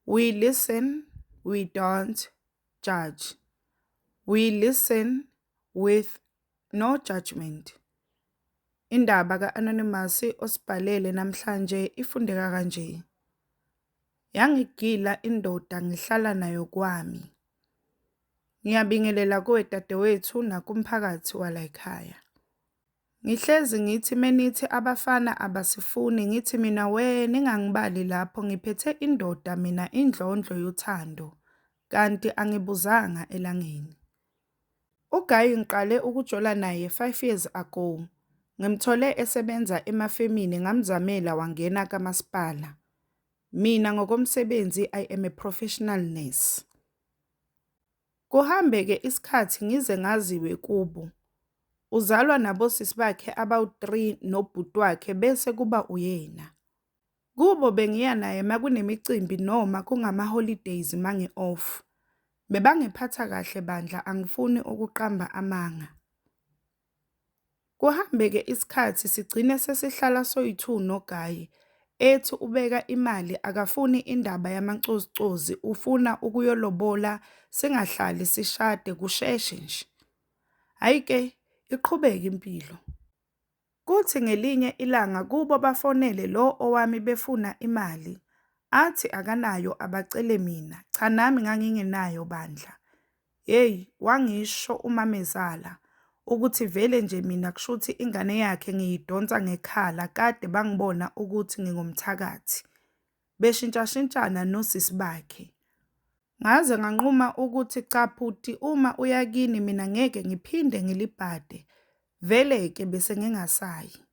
We listen, we don't judge. We listen with no judgment. Indaba ka-Anonymous osibhalele namhlanje ifundeka kanje. Yangigila indoda ngihlala nayo kwami. Ngiyabingelela kuwe dadewethu nakumphakathi wala ekhaya. Ngihlezi ngithi menithi abafana abasifuni ngithi mina ningangibali lapho ngiphethe indoda mina indlondlo yothando kanti angibuzanga elangeni. UGayi ngiqale ukujola naye 5 years ago. Ngimthole esebenza emafemini ngamzamela wangena kamasipala. Mina ngokomsebenzi I am a professional nurse. Kuhambe-ke isikhathi ngize ngaziwe kubo. Uzalwa nabosisi bakhe abawu-3 nobhuti wakhe bese kuba uyena. Kubo bengiya naye makunemicimbi noma kungama-holidays mangi-off. Bebangiphatha kahle bandla angifuni ukuqamba amanga. Kuhambe-ke isikhathi sigcine sesihlala soyi-2 noGayi. Ethi ubeka imali akafuni indaba yamancozicozi ufuna ukuyolobola singahlali sishade kusheshe nje. Hayi-ke iqhubeka impilo. Kuthi ngelinye ilanga kubo bafonele lo owami befuna imali. Athi akanayo abacele mina. Cha nami ngangingenayo bandla. Hey, wangisho umamezala ukuthi vele nje mina kushuthi ingane yakhe ngiyidonsa ngekhala kade bangibona ukuthi ngingumthakathi. Beshintshashintshana nosisi bakhe. Ngaze nganquma ukuthi cha phuti uma uyakini mina ngeke ngiphinde ngilibhade. Vele-ke bese ngingasayi.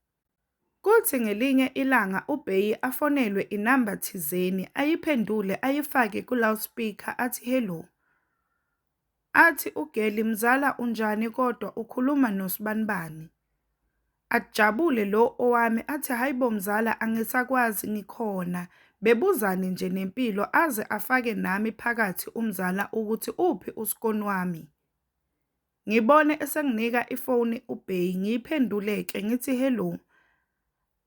Kuthi ngelinye ilanga uBeyi afonelwe inamba thizeni ayiphendule ayifake ku-loudspeaker athi hello. Athi uGeli mzala unjani kodwa ukhuluma nosibanibani. Ajabule lo owami athi hayibo mzala angisakwazi ngikhona. Bebuzane nje nempilo aze afake nami phakathi umzala ukuthi uphi usikoni wami. Ngibone esenginika ifoni uBeyi ngiyiphenduleke ngithi hello.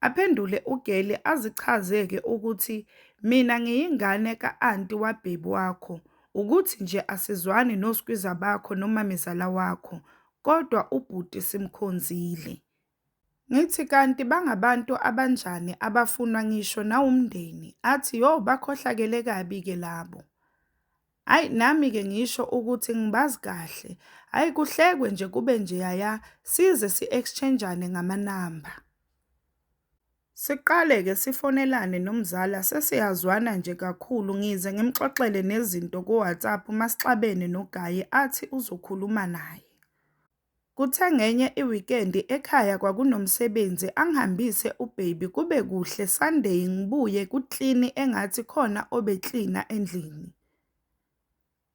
Aphendule uGeli azichazeke ukuthi mina ngiyingane ka-anti wabhebi wakho. Ukuthi nje asizwani nosikwiza bakho nomamezala wakho kodwa ubhuti simkhonzile. Ngithi kanti bangabantu abanjani abafunwa ngisho nawumndeni. Athi yo bakhohlakele kabi-ke labo. Hayi nami-ke ngisho ukuthi ngibazi kahle. Hayi kuhlekwe nje kube nje yaya size si-exchangeane ngamanamba. Siqale-ke sifonelane nomzala sesiyazwana nje kakhulu ngize ngimxoxele nezinto ku-WhatsApp masixabene noGayi athi uzokhuluma naye. Kuthe ngenye iweekend ekhaya kwakunomsebenzi angihambise uBaby kube kuhle Sunday ngibuye kuklini engathi khona obeklina endlini.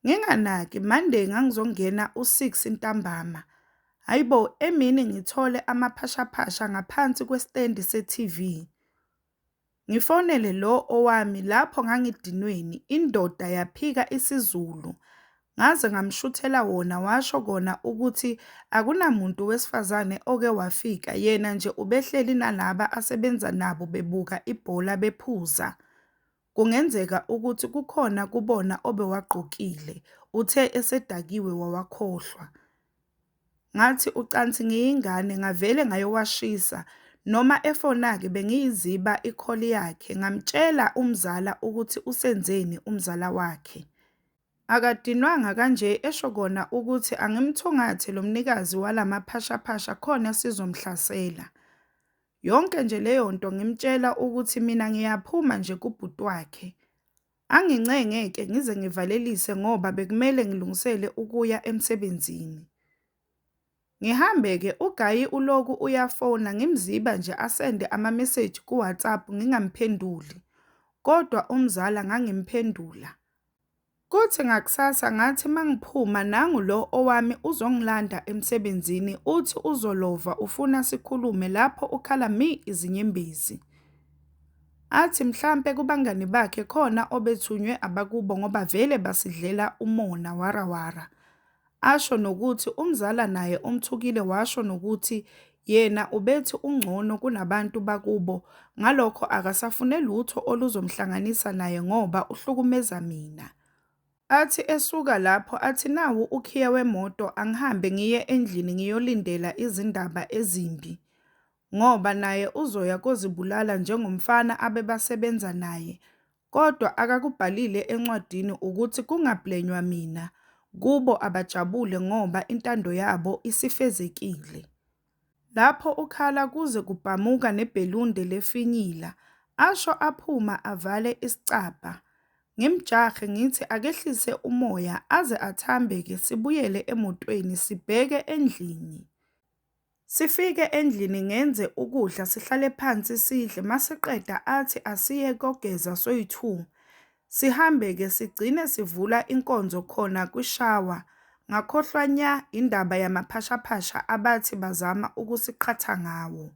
Nginganaki Monday ngangizongena u6 ntambama. Hayibo emini ngithole amaphashaphasha ngaphansi kwestand se-TV. Ngifonele lo owami lapho ngangidinweni indoda yaphika isiZulu. Ngaze ngamshuthela wona washo kona ukuthi akunamuntu wesifazane oke wafika yena nje ubehleli nalaba asebenza nabo bebuka ibhola bephuza. Kungenzeka ukuthi kukhona kubona obewagqokile uthe esedakiwe wawakhohlwa. Ngathi ucansi ngiyingane ngavele ngayowashisa noma efona-ke bengiyiziba ikholi yakhe ngamtshela umzala ukuthi usenzeni umzala wakhe. Akadinwanga kanje esho kona ukuthi angimthungathe lo mnikazi walamaphashaphasha khona sizomhlasela. Yonke nje leyo nto ngimtshela ukuthi mina ngiyaphuma nje kubhuti wakhe. Angincengeke ngize ngivalelise ngoba bekumele ngilungisele ukuya emsebenzini. Ngihambe-ke uGayi uloku uyafona ngimziba nje asende ama-message ku-WhatsApp ngingamphenduli. Kodwa umzala ngangimphendula. Kuthi ngakusasa ngathi mangiphuma nangu lo owami uzongilanda emsebenzini uthi uzolova ufuna sikhulume lapho ukhala izinyembezi. Athi mhlampe kubangani bakhe khona obethunywe abakubo ngoba vele basidlela umona warawara. Asho nokuthi umzala naye umthukile washo nokuthi Yena ubethi ungcono kunabantu bakubo ngalokho akasafune lutho oluzomhlanganisa naye ngoba uhlukumeza mina. Athi esuka lapho athi nawu ukhiye wemoto angihambe ngiye endlini ngiyolindela izindaba ezimbi, ngoba naye uzoya kozibulala njengomfana abebasebenza naye, kodwa akakubhalile encwadini ukuthi kungablenywa mina, kubo abajabule ngoba intando yabo isifezekile. Lapho ukhala kuze kubhamuka nebhelunde lefinyila, asho aphuma avale isicabha. Ngimjahe ngithi akehlise umoya aze athambeke sibuyele emotweni sibheke endlini. Sifike endlini ngenze ukudla sihlale phansi sidle masiqeda athi asiye kogeza soyi-2. Sihambe-ke sigcine sivula inkonzo khona kwishawa. Ngakhohlwa nya indaba yamaphashaphasha abathi bazama ukusiqhatha ngawo.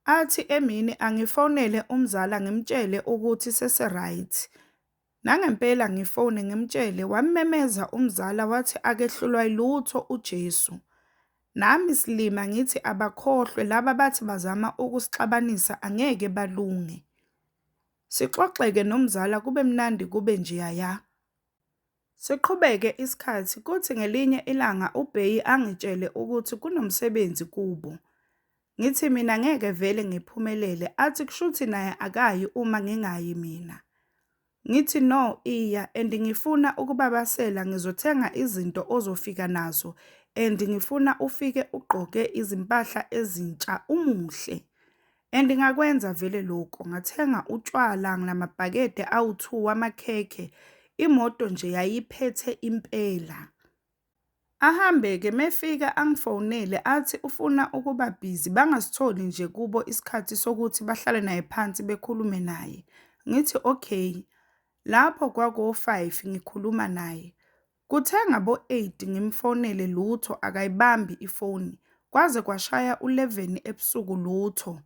Athi emini angifonele umzala ngimtshele ukuthi sese-right. Nangempela ngifone ngimtshele wamemeza umzala wathi akehlulwa lutho uJesu. Nami silima ngithi abakhohlwe laba bathi bazama ukusixabanisa angeke balunge. Sixoxeke nomzala kube mnandi kube njeyaya. Siqhubeke isikhathi kuthi ngelinye ilanga uBheyi angitshele ukuthi kunomsebenzi kubo. Ngithi mina ngeke vele ngiphumelele, athi kushuthi naye akayi uma ngingayi mina. Ngithi no iya and ngifuna ukubabasela ngizothenga izinto ozofika nazo and ngifuna ufike ugqoke izimpahla ezintsha umuhle. And ngakwenza vele lokho ngathenga utshwala namabhakede awu2 wamakhekhe, imoto nje yayiphethe impela. Ahambe-ke mefika angifonele athi ufuna ukuba busy bangasitholi nje kubo isikhathi sokuthi bahlale naye phansi bekhulume naye. Ngithi okay. Lapho kwaku-5 ngikhuluma naye. Kuthe ngabo-8 ngimfonele lutho akayibambi ifoni. Kwaze kwashaya u-11 ebusuku lutho.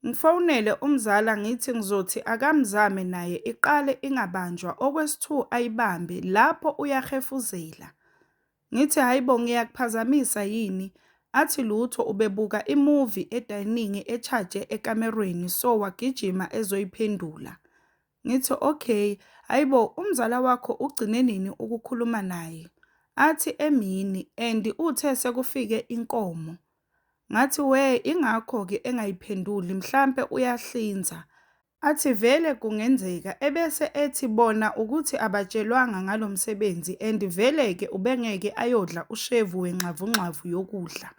Ngifonele umzala ngithi ngizothi akamzame naye iqale ingabanjwa okwesi-2 ayibambe lapho uyahefuzela. Ngithi hayibo ngiyakuphazamisa yini? Athi lutho ubebuka imovie edining echaje ekamerweni so wagijima ezoyiphendula. Ngithi okay, hayibo umzala wakho ugcine nini ukukhuluma naye? Athi emini and uthe sekufike inkomo. Ngathi we ingakho-ke engayiphenduli mhlampe uyahlinza. Athi vele kungenzeka ebese ethi bona ukuthi abatshelwanga ngalomsebenzi and vele-ke ubengeke ayodla ushevu wenxavunxavu yokudla.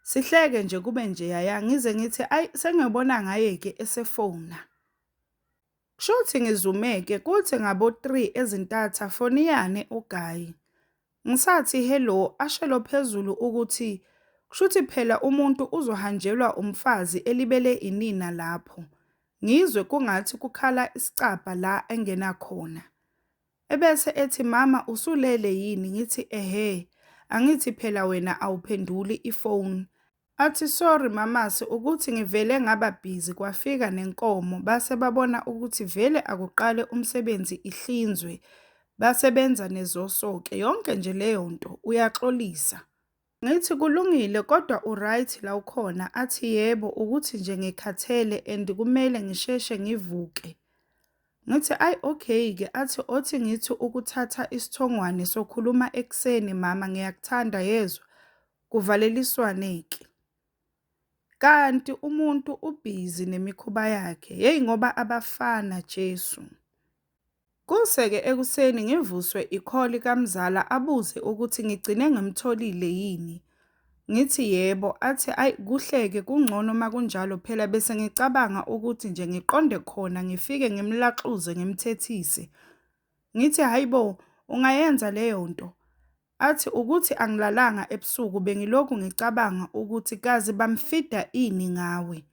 Sihleke nje kube njeyaya ngize ngithi ayi sengiyobona ngaye-ke esefona. Kushuthi ngizumeke kuthi ngabo-3 ezintatha foniyane uGayi. Ngisathi hello ashelo phezulu ukuthi kushuthi phela umuntu uzohanjelwa umfazi elibele inina lapho. Ngizwe kungathi kukhala isicabha la engena khona. Ebese ethi mama usulele yini? Ngithi ehe. Angithi phela wena awuphenduli ifoni. Athi sorry mamasi ukuthi ngivele ngaba busy kwafika nenkomo base babona ukuthi vele akuqale umsebenzi ihlinzwe. Basebenza nezosoke yonke nje leyo nto uyaxolisa. Ngithi kulungile kodwa uright la ukhona. Athi yebo ukuthi nje ngikhathele and kumele ngisheshe ngivuke. Ngithi ayi okay-ke. Athi othi ngithi ukuthatha isithongwane sokhuluma ekseni mama ngiyakuthanda yezwa kuvaleliswane-ke. Kanti umuntu ubhizi nemikhuba yakhe hey ngoba abafana Jesu. Kuseke ekuseni ngivuswe ikholi kamzala abuze ukuthi ngigcine ngimtholile yini. Ngithi yebo. Athi ayi kuhleke kungcono makunjalo phela bese ngicabanga ukuthi nje ngiqonde khona ngifike ngimlaxuze ngimthethise. Ngithi hayibo ungayenza leyo nto. Athi ukuthi angilalanga ebusuku bengilokhu ngicabanga ukuthi kazi bamfida ini ngawe.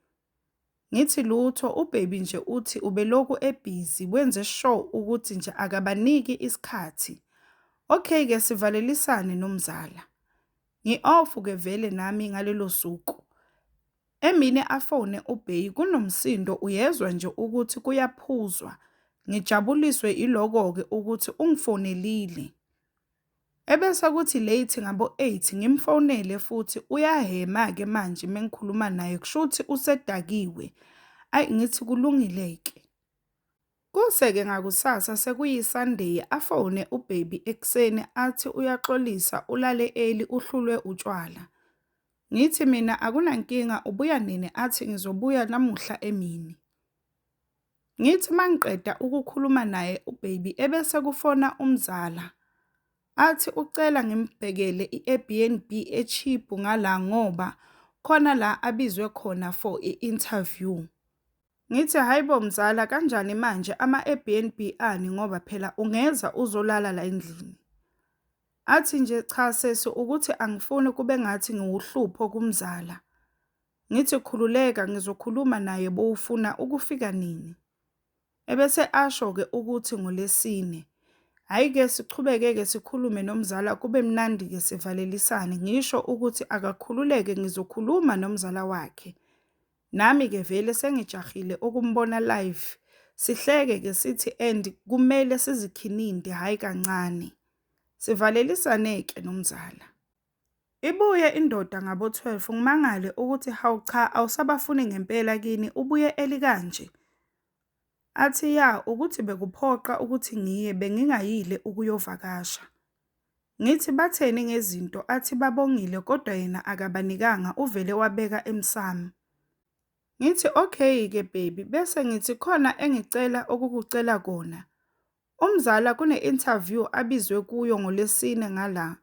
Ngithi lutho uBhebi nje uthi ubelokhu ebhizi wenze sure ukuthi nje akabaniki isikhathi. Okay-ke sivalelisane nomzala. Ngi-off-ke vele nami ngalelo suku. Emini afone uBheyi kunomsindo uyezwa nje ukuthi kuyaphuzwa. Ngijabuliswe iloko-ke ukuthi ungifonelile. Ebese kuthi late ngabo-8 ngimfonele futhi uyahema-ke manje mengikhuluma naye kushuthi usedakiwe. Ayi ngithi kulungile-ke. Kuse-ke ngakusasa sekuyi-Sunday afone uBaby ekuseni athi uyaxolisa ulale early uhlulwe utshwala. Ngithi mina akunankinga ubuya nini athi ngizobuya namuhla emini. Ngithi mangiqeda ukukhuluma naye uBaby ebese kufona umzala. Athi ucela ngimbhekele i-Airbnb e-cheap ngala ngoba khona la abizwe khona for i-interview. Ngithi hayibo mzala kanjani manje ama-Airbnb ani ngoba phela ungeza uzolala la endlini. Athi nje cha sesi ukuthi angifuni kube ngathi ngiwuhlupho kumzala. Ngithi khululeka ngizokhuluma naye bowufuna ukufika nini. Ebese asho-ke ukuthi ngoLesine. Hhayi-ke sichubeke-ke sikhulume nomzala kube mnandi-ke sivalelisane ngisho ukuthi akakhululeke ngizokhuluma nomzala wakhe. Nami-ke vele sengijahile ukumbona live. Sihleke-ke sithi and kumele sizikhininde hhayi kancane. Sivalelisane-ke nomzala. Ibuye indoda ngabo-12 ngimangale ukuthi hawu cha awusabafuni ngempela kini ubuye eli kanje. Athi ya ukuthi bekuphoqa ukuthi ngiye bengingayile ukuyovakasha. Ngithi batheni ngezinto athi babongile kodwa yena akabanikanga uvele wabeka emsamo. Ngithi okay-ke baby bese ngithi khona engicela ukukucela kona. Umzala kune-interview abizwe kuyo ngoLesine ngala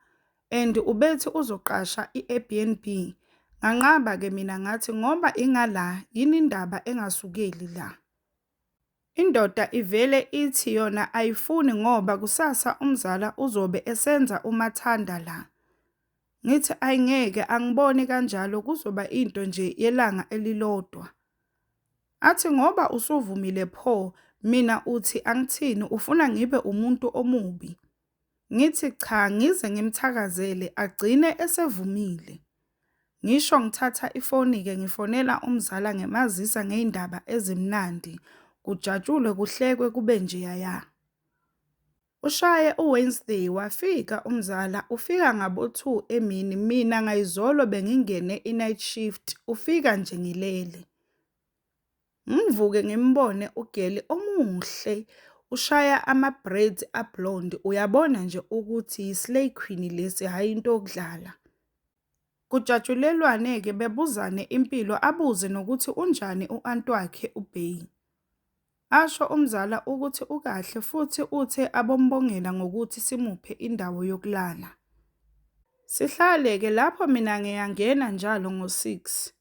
and ubethi uzoqasha i-Airbnb. Nganqaba-ke mina ngathi ngoba ingala yini indaba engasukeli la. Indoda ivele ithi yona ayifuni ngoba kusasa umzala uzobe esenza umathanda la. Ngithi ayingeke angiboni kanjalo kuzoba into nje yelanga elilodwa. Athi ngoba usuvumile pho mina uthi angithini ufuna ngibe umuntu omubi. Ngithi cha ngize ngimthakazele agcine esevumile. Ngisho ngithatha ifoni-ke ngifonela umzala ngemazisa ngeindaba ezimnandi. Kujatshulwe kuhlekwe kube nje yaya. Ushaye uWednesday wafika umzala ufika ngabo-2 emini mina ngayizolo bengingene i-night shift ufika nje ngilele. Ngivuke ngimbone ugeli omuhle ushaya ama-braids ablonde uyabona nje ukuthi yi-slay queen lesi hayi into okudlala. Kujatshulelwane-ke bebuzane impilo abuze nokuthi unjani u-anti wakhe uBay. Asho umzala ukuthi ukahle futhi uthe abombongela ngokuthi simuphe indawo yokulala. Sihlale-ke lapho mina ngiyangena njalo ngo-6.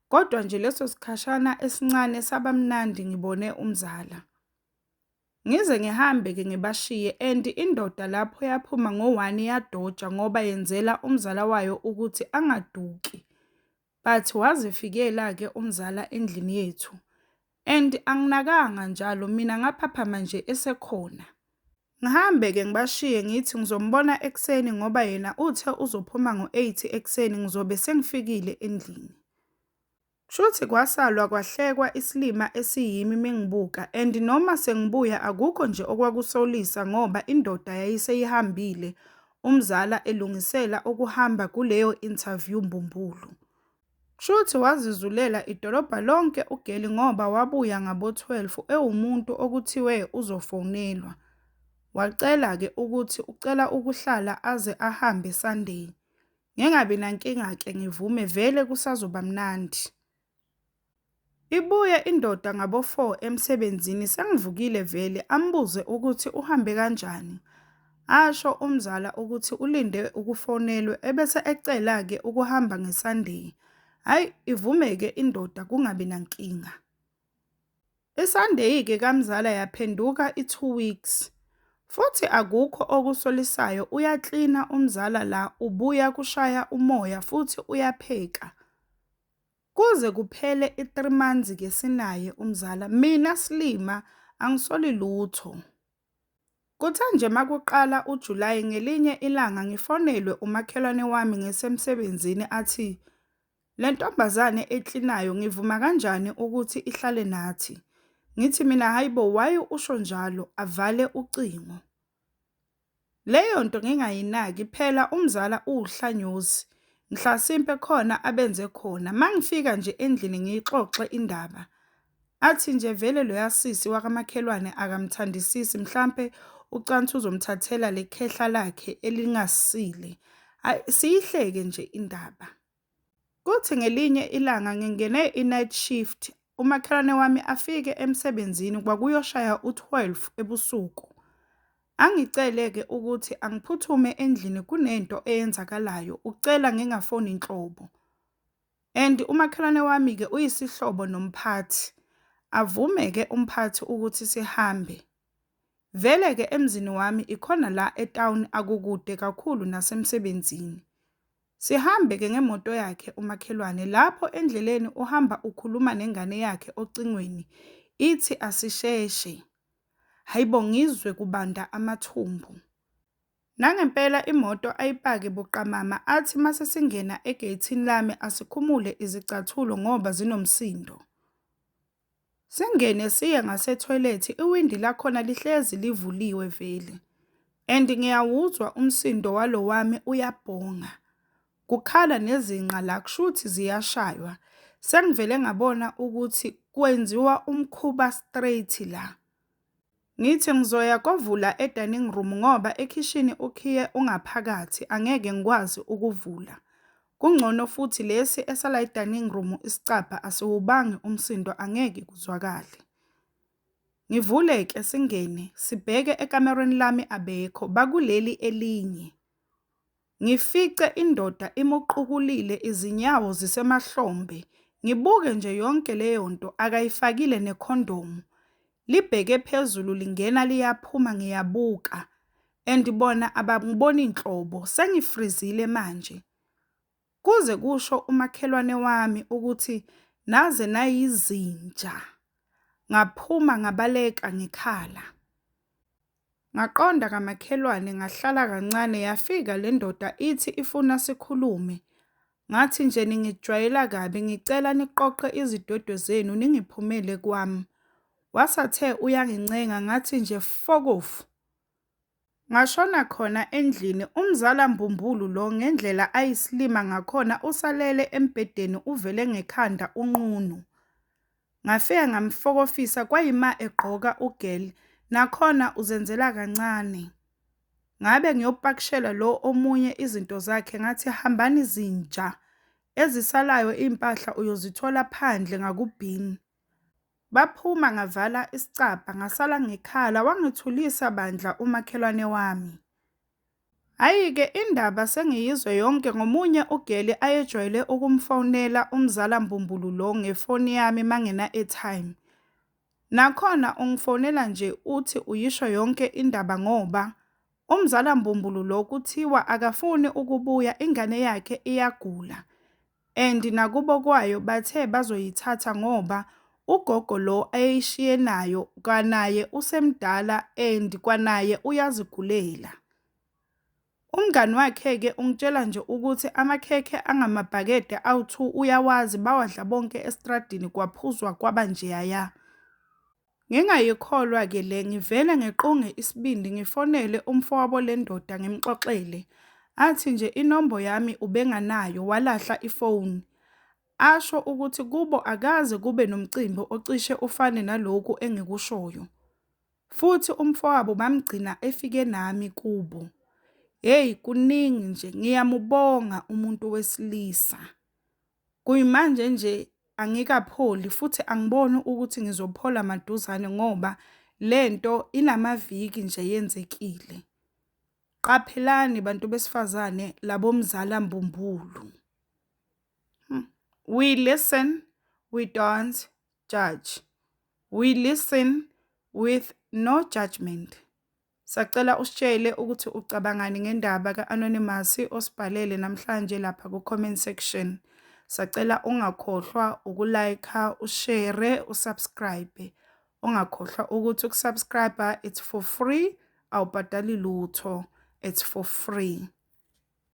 Kodwa nje leso sikhashana esincane sabamnandi ngibone umzala. Ngize ngihambe-ke ngibashiye and indoda lapho yaphuma ngo-1 yadoja ngoba yenzela umzala wayo ukuthi angaduki. But wazifikela-ke umzala endlini yethu. And anginakanga njalo mina ngaphaphama nje esekhona. Ngihambe-ke ngibashiye ngithi ngizombona ekseni ngoba yena uthe uzophuma ngo-8 ekseni ngizobe sengifikile endlini. Kushuthi kwasalwa kwahlekwa isilima esiyimi mengibuka and noma sengibuya akukho nje okwakusolisa ngoba indoda yayiseyihambile umzala elungisela ukuhamba kuleyo interview mbumbulu. Kushuthi wazizulela idolobha lonke ugeli ngoba wabuya ngabo-12 ewumuntu okuthiwe uzofonelwa. Wacela-ke ukuthi ucela ukuhlala aze ahambe Sunday. Ngingabi nankinga-ke ngivume vele kusazoba mnandi. Ibuye indoda ngabo-4 emsebenzini sengivukile vele ambuze ukuthi uhambe kanjani. Asho umzala ukuthi ulinde ukufonelwe ebese ecela-ke ukuhamba ngeSunday. Hayi ivume-ke indoda kungabi nankinga. ISunday-ke kamzala yaphenduka i2 weeks. Futhi akukho okusolisayo uyaklina umzala la ubuya kushaya umoya futhi uyapheka. Kuze kuphele i3 months-ke sinaye umzala mina Slima angisoli lutho. Kuthe nje makuqala uJuly ngelinye ilanga ngifonelwe umakhelwane wami ngesemsebenzini athi le ntombazane eklinayo ngivuma kanjani ukuthi ihlale nathi. Ngithi mina hayibo why usho njalo avale ucingo. Leyo nto ngingayinaki phela umzala uwuhlanyozi. Mhlasimpe khona abenze khona. Mangifika nje endlini ngiyixoxe indaba. Athi nje vele loya sisi wakamakhelwane akamthandisisi mhlampe ucansi uzomthathela lekhehla lakhe elingasile. Siyihleke nje indaba. Kuthi ngelinye ilanga ngingene i-night shift, umakhelwane wami afike emsebenzini kwakuyoshaya u-12 ebusuku. Angicele-ke ukuthi angiphuthume endlini kunento eyenzakalayo, ucela ngingafoni inhlobo. And umakhelwane wami-ke uyisihlobo nomphathi. Avume-ke umphathi ukuthi sihambe. Vele-ke emzini wami ikhona la etown akukude kakhulu nasemsebenzini. Sihambe-ke ngemoto yakhe umakhelwane lapho endleleni uhamba ukhuluma nengane yakhe ocingweni. Ithi asisheshe. Hayibo ngizwe kubanda amathumbu. Nangempela imoto ayipake buqamama athi mase singena egeyithini lami asikhumule izicathulo ngoba zinomsindo. Singene siye ngasetoilet, iwindi lakhona lihlezi livuliwe vele. And ngiyawuzwa umsindo walo wami uyabhonga. Kukhala nezinqa la kushuthi ziyashaywa. Sengivele ngabona ukuthi kwenziwa umkhuba straight la. Ngithi ngizoya kovula e-dining room ngoba ekhishini ukhiye ungaphakathi angeke ngikwazi ukuvula. Kungcono futhi lesi esala e-dining room isicapha asiwubangi umsindo angeke kuzwakale. Ngivule-ke singene sibheke ekamerweni lami abekho bakuleli elinye. Ngifice indoda imuqukulile izinyawo zisemahlombe. Ngibuke nje yonke leyo nto akayifakile nekhondomu. Libheke phezulu lingena liyaphuma ngiyabuka. Andibona abangiboni inhlobo sengifrizile manje. Kuze kusho umakhelwane wami ukuthi naze nayizinja. Ngaphuma ngabaleka ngikhala. Ngaqonda kamakhelwane ngahlala kancane yafika le ndoda ithi ifuna sikhulume. Ngathi nje ningijwayela kabi ngicela niqoqe izidwedwe zenu ningiphumele kwami. Wasathe uyangincenga ngathi nje fokofu. Ngashona khona endlini umzala Mbumbulu lo ngendlela ayisilima ngakhona usalele embedeni uvele ngekhanda unqunu. Ngafika ngamfokofisa kwayima egqoka ugel nakhona uzenzela kancane. Ngabe ngiyopakishela lo omunye izinto zakhe ngathi hambani zinja. Ezisalayo impahla uyozithola phandle ngakubhini. Baphuma ngavala isicapha ngasala ngikhala wangithulisa bandla umakhelwane wami. Hayi-ke indaba sengiyizwe yonke ngomunye ugeli ayejwayele ukumfonela umzala Mbumbulu lo ngefoni yami mangena airtime. Nakhona ungifonela nje uthi uyisho yonke indaba ngoba umzala Mbumbulu lo kuthiwa akafuni ukubuya ingane yakhe iyagula. And nakubo kwayo bathe bazoyithatha ngoba ugogo lo ayishiye nayo kwanaye usemdala and kwanaye uyazigulela. Umngani wakhe-ke ungitshela nje ukuthi amakhekhe angamabhakede awu2 uyawazi bawadla bonke estradini kwaphuzwa kwabanjeyaya. Ngingayikholwa-ke le ngivele ngequnge isibindi ngifonele umfowabo lendoda ngimxoxele. Athi nje inombo yami ubenganayo walahla ifoni. Asho ukuthi kubo akaze kube nomcimbi ocishe ufane naloku engikushoyo. Futhi umfowabo bamgcina efike nami kubo. Hey kuningi nje ngiyamubonga umuntu wesilisa. Kuyimanje nje angikapholi futhi angiboni ukuthi ngizophola maduzane ngoba lento inamaviki nje yenzekile. Qaphelani bantu besifazane labomzala Mbumbulu. We listen, we don't judge. We listen with no judgment. Sacela usitshele ukuthi ucabangani ngendaba ka-Anonymous osibhalele namhlanje lapha ku-comment section. Sacela ungakhohlwa ukulike, ushare, usubscribe. Ungakhohlwa ukuthi ukusubscribe it's for free, awubhadali lutho, it's for free.